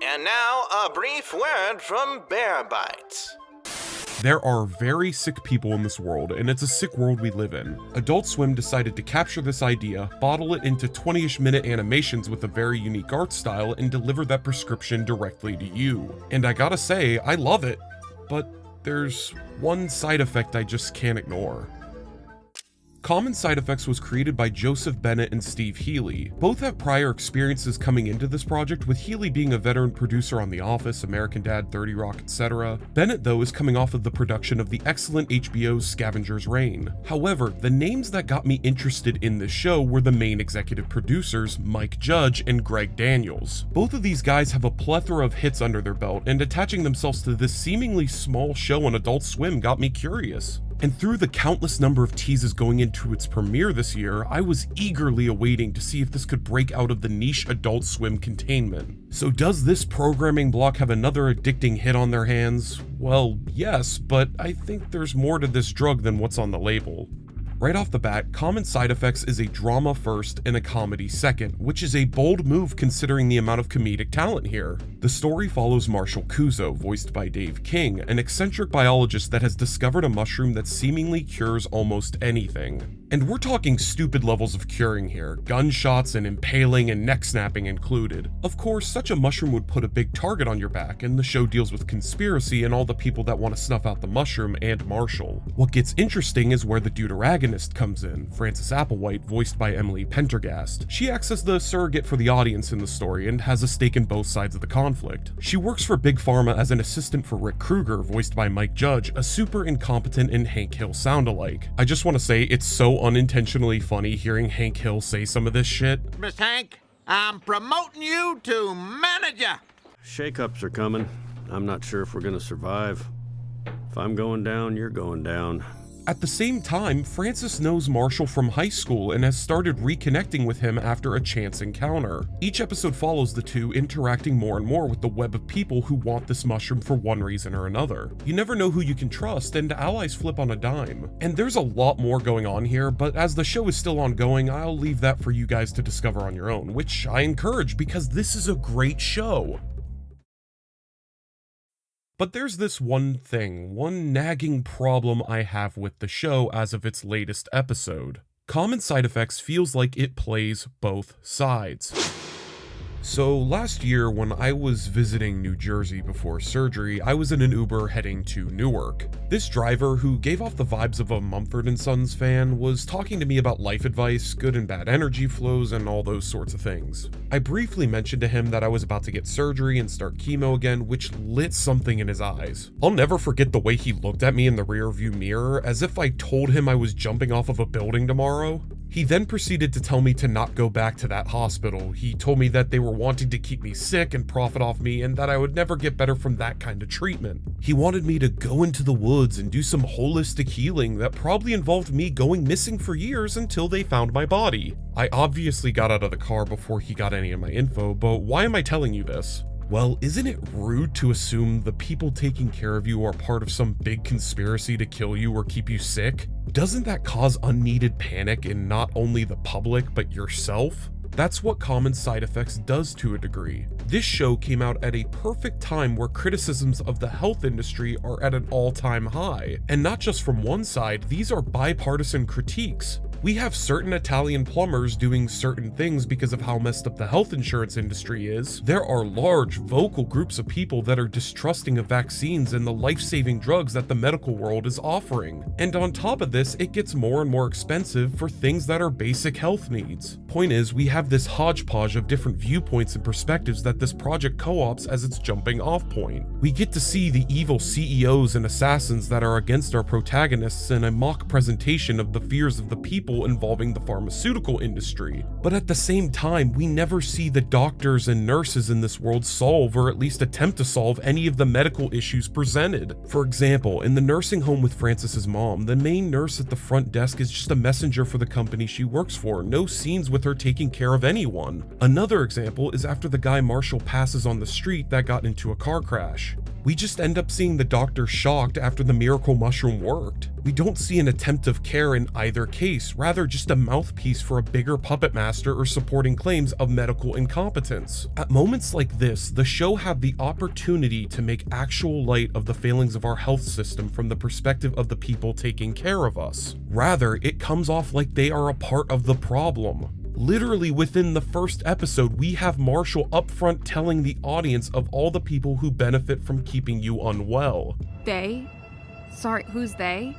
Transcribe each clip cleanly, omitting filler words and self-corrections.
And now, a brief word from Byrd. There are very sick people in this world, and it's a sick world we live in. Adult Swim decided to capture this idea, bottle it into 20-ish minute animations with a very unique art style, and deliver that prescription directly to you. And I gotta say, I love it. But there's one side effect I just can't ignore. Common Side Effects was created by Joseph Bennett and Steve Hely. Both have prior experiences coming into this project, with Hely being a veteran producer on The Office, American Dad, 30 Rock, etc. Bennett, though, is coming off of the production of the excellent HBO's Scavenger's Reign. However, the names that got me interested in this show were the main executive producers, Mike Judge and Greg Daniels. Both of these guys have a plethora of hits under their belt, and attaching themselves to this seemingly small show on Adult Swim got me curious. And through the countless number of teases going into its premiere this year, I was eagerly awaiting to see if this could break out of the niche Adult Swim containment. So does this programming block have another addicting hit on their hands? Well, yes, but I think there's more to this drug than what's on the label. Right off the bat, Common Side Effects is a drama first and a comedy second, which is a bold move considering the amount of comedic talent here. The story follows Marshall Cuso, voiced by Dave King, an eccentric biologist that has discovered a mushroom that seemingly cures almost anything. And we're talking stupid levels of curing here, gunshots and impaling and neck snapping included. Of course, such a mushroom would put a big target on your back, and the show deals with conspiracy and all the people that want to snuff out the mushroom and Marshall. What gets interesting is where the deuteragonist comes in, Frances Applewhite, voiced by Emily Pendergast. She acts as the surrogate for the audience in the story and has a stake in both sides of the conflict. She works for Big Pharma as an assistant for Rick Kruger, voiced by Mike Judge, a super incompetent and Hank Hill sound-alike. I just want to say it's so unintentionally funny hearing Hank Hill say some of this shit. Miss Hank, I'm promoting you to manager. Shakeups are coming. I'm not sure if we're gonna survive. If I'm going down, you're going down. At the same time, Frances knows Marshall from high school and has started reconnecting with him after a chance encounter. Each episode follows the two interacting more and more with the web of people who want this mushroom for one reason or another. You never know who you can trust, and allies flip on a dime. And there's a lot more going on here, but as the show is still ongoing, I'll leave that for you guys to discover on your own, which I encourage because this is a great show. But there's this one thing, one nagging problem I have with the show as of its latest episode. Common Side Effects feels like it plays both sides. So last year, when I was visiting New Jersey before surgery, I was in an Uber heading to Newark. This driver, who gave off the vibes of a Mumford & Sons fan, was talking to me about life advice, good and bad energy flows, and all those sorts of things. I briefly mentioned to him that I was about to get surgery and start chemo again, which lit something in his eyes. I'll never forget the way he looked at me in the rearview mirror, as if I told him I was jumping off of a building tomorrow. He then proceeded to tell me to not go back to that hospital. He told me that they were wanting to keep me sick and profit off me, and that I would never get better from that kind of treatment. He wanted me to go into the woods and do some holistic healing that probably involved me going missing for years until they found my body. I obviously got out of the car before he got any of my info, but why am I telling you this? Well, isn't it rude to assume the people taking care of you are part of some big conspiracy to kill you or keep you sick? Doesn't that cause unneeded panic in not only the public, but yourself? That's what Common Side Effects does to a degree. This show came out at a perfect time where criticisms of the health industry are at an all-time high. And not just from one side, these are bipartisan critiques. We have certain Italian plumbers doing certain things because of how messed up the health insurance industry is. There are large, vocal groups of people that are distrusting of vaccines and the life-saving drugs that the medical world is offering. And on top of this, it gets more and more expensive for things that are basic health needs. Point is, we have this hodgepodge of different viewpoints and perspectives that this project co-ops as its jumping off point. We get to see the evil CEOs and assassins that are against our protagonists in a mock presentation of the fears of the people involving the pharmaceutical industry. But at the same time, we never see the doctors and nurses in this world solve or at least attempt to solve any of the medical issues presented. For example, in the nursing home with Frances's mom, the main nurse at the front desk is just a messenger for the company she works for, no scenes with her taking care of anyone. Another example is after the guy Marshall passes on the street that got into a car crash. We just end up seeing the doctor shocked after the miracle mushroom worked. We don't see an attempt of care in either case, rather just a mouthpiece for a bigger puppet master or supporting claims of medical incompetence. At moments like this, the show had the opportunity to make actual light of the failings of our health system from the perspective of the people taking care of us. Rather, it comes off like they are a part of the problem. Literally within the first episode, we have Marshall upfront telling the audience of all the people who benefit from keeping you unwell. They? Sorry, who's they?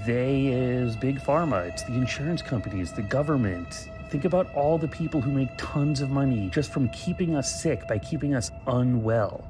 They is big pharma. It's the insurance companies, the government. Think about all the people who make tons of money just from keeping us sick by keeping us unwell.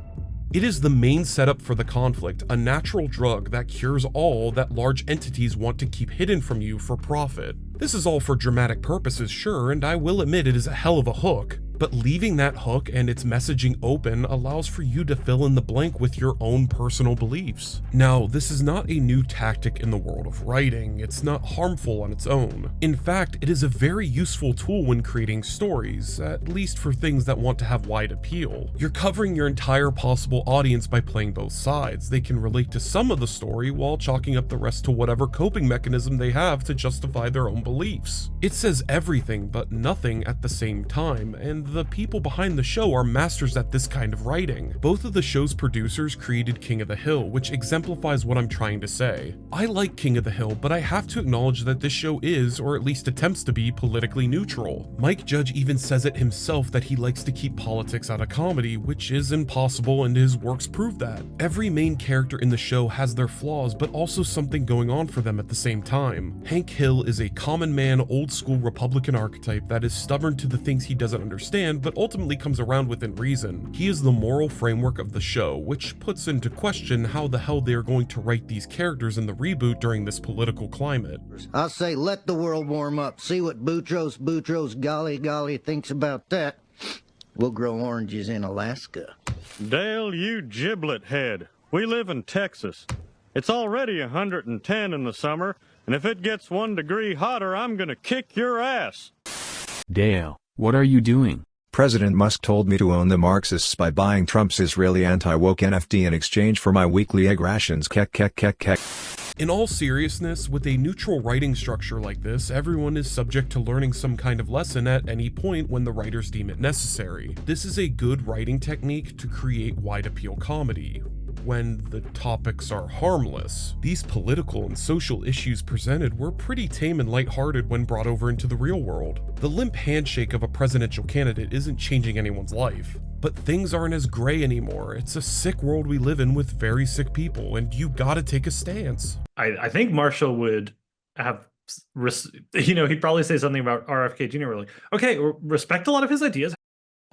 It is the main setup for the conflict, a natural drug that cures all that large entities want to keep hidden from you for profit. This is all for dramatic purposes, sure, and I will admit it is a hell of a hook. But leaving that hook and its messaging open allows for you to fill in the blank with your own personal beliefs. Now, this is not a new tactic in the world of writing. It's not harmful on its own. In fact, it is a very useful tool when creating stories, at least for things that want to have wide appeal. You're covering your entire possible audience by playing both sides. They can relate to some of the story while chalking up the rest to whatever coping mechanism they have to justify their own beliefs. It says everything but nothing at the same time, and the people behind the show are masters at this kind of writing. Both of the show's producers created King of the Hill, which exemplifies what I'm trying to say. I like King of the Hill, but I have to acknowledge that this show is, or at least attempts to be, politically neutral. Mike Judge even says it himself that he likes to keep politics out of comedy, which is impossible, and his works prove that. Every main character in the show has their flaws, but also something going on for them at the same time. Hank Hill is a common man, old school Republican archetype that is stubborn to the things he doesn't understand, but ultimately comes around within reason. He is the moral framework of the show, which puts into question how the hell they are going to write these characters in the reboot during this political climate. I say let the world warm up. See what Boutros golly thinks about that. We'll grow oranges in Alaska. Dale, you giblet head. We live in Texas. It's already 110 in the summer, and if it gets 1 degree hotter, I'm gonna kick your ass. Dale, what are you doing? President Musk told me to own the Marxists by buying Trump's Israeli anti-woke NFT in exchange for my weekly egg rations. Kek. In all seriousness, with a neutral writing structure like this, everyone is subject to learning some kind of lesson at any point when the writers deem it necessary. This is a good writing technique to create wide appeal comedy, when the topics are harmless. These political and social issues presented were pretty tame and lighthearted when brought over into the real world. The limp handshake of a presidential candidate isn't changing anyone's life. But things aren't as gray anymore. It's a sick world we live in with very sick people, and you gotta take a stance. I think Marshall would have, he'd probably say something about RFK Jr. Like, okay, respect a lot of his ideas.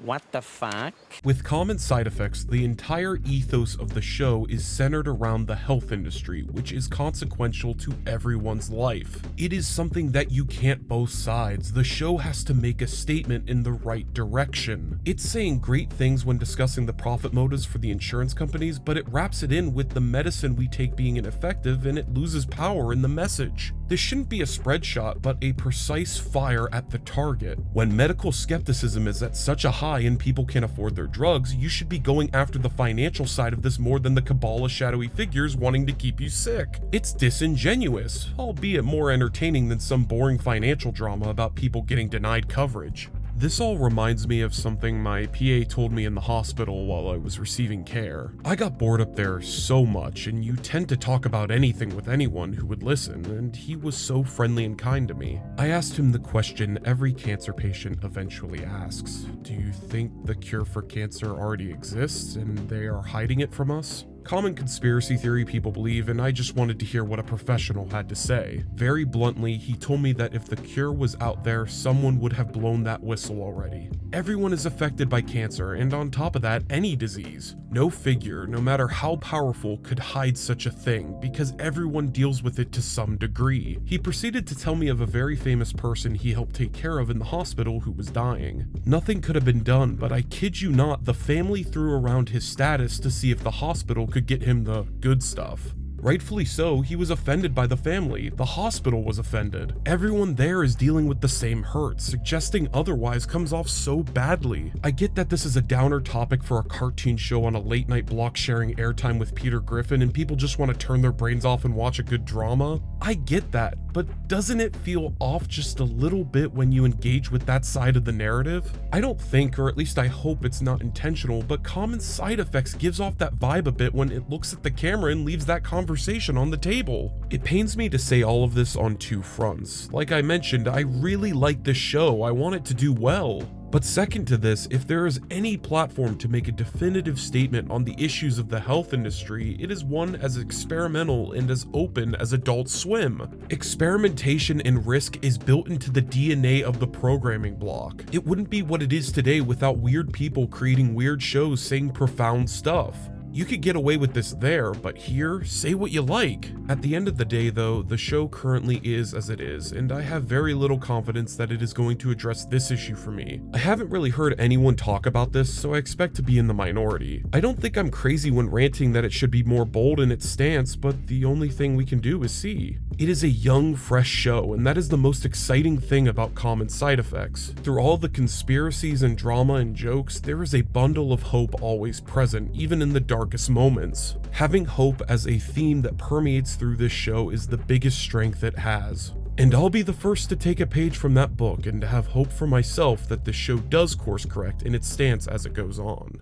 What the fuck? With common side effects, the entire ethos of the show is centered around the health industry, which is consequential to everyone's life. It is something that you can't both sides. The show has to make a statement in the right direction. It's saying great things when discussing the profit motives for the insurance companies, but it wraps it in with the medicine we take being ineffective, and it loses power in the message. This shouldn't be a spread shot, but a precise fire at the target. When medical skepticism is at such a high and people can't afford their drugs, you should be going after the financial side of this more than the cabal of shadowy figures wanting to keep you sick. It's disingenuous, albeit more entertaining than some boring financial drama about people getting denied coverage. This all reminds me of something my PA told me in the hospital while I was receiving care. I got bored up there so much, and you tend to talk about anything with anyone who would listen, and he was so friendly and kind to me. I asked him the question every cancer patient eventually asks. Do you think the cure for cancer already exists and they are hiding it from us? Common conspiracy theory people believe, and I just wanted to hear what a professional had to say. Very bluntly, he told me that if the cure was out there, someone would have blown that whistle already. Everyone is affected by cancer, and on top of that, any disease. No figure, no matter how powerful, could hide such a thing, because everyone deals with it to some degree. He proceeded to tell me of a very famous person he helped take care of in the hospital who was dying. Nothing could have been done, but I kid you not, the family threw around his status to see if the hospital could get him the good stuff. Rightfully so, he was offended by the family, the hospital was offended. Everyone there is dealing with the same hurt, suggesting otherwise comes off so badly. I get that this is a downer topic for a cartoon show on a late night block sharing airtime with Peter Griffin and people just want to turn their brains off and watch a good drama. I get that, but doesn't it feel off just a little bit when you engage with that side of the narrative? I don't think, or at least I hope it's not intentional, but Common Side Effects gives off that vibe a bit when it looks at the camera and leaves that conversation on the table. It pains me to say all of this on two fronts. Like I mentioned, I really like this show, I want it to do well. But second to this, if there is any platform to make a definitive statement on the issues of the health industry, it is one as experimental and as open as Adult Swim. Experimentation and risk is built into the DNA of the programming block. It wouldn't be what it is today without weird people creating weird shows saying profound stuff. You could get away with this there, but here, say what you like. At the end of the day though, the show currently is as it is, and I have very little confidence that it is going to address this issue for me. I haven't really heard anyone talk about this, so I expect to be in the minority. I don't think I'm crazy when ranting that it should be more bold in its stance, but the only thing we can do is see. It is a young, fresh show, and that is the most exciting thing about Common Side Effects. Through all the conspiracies and drama and jokes, there is a bundle of hope always present, even in the darkest moments. Having hope as a theme that permeates through this show is the biggest strength it has. And I'll be the first to take a page from that book and to have hope for myself that this show does course correct in its stance as it goes on.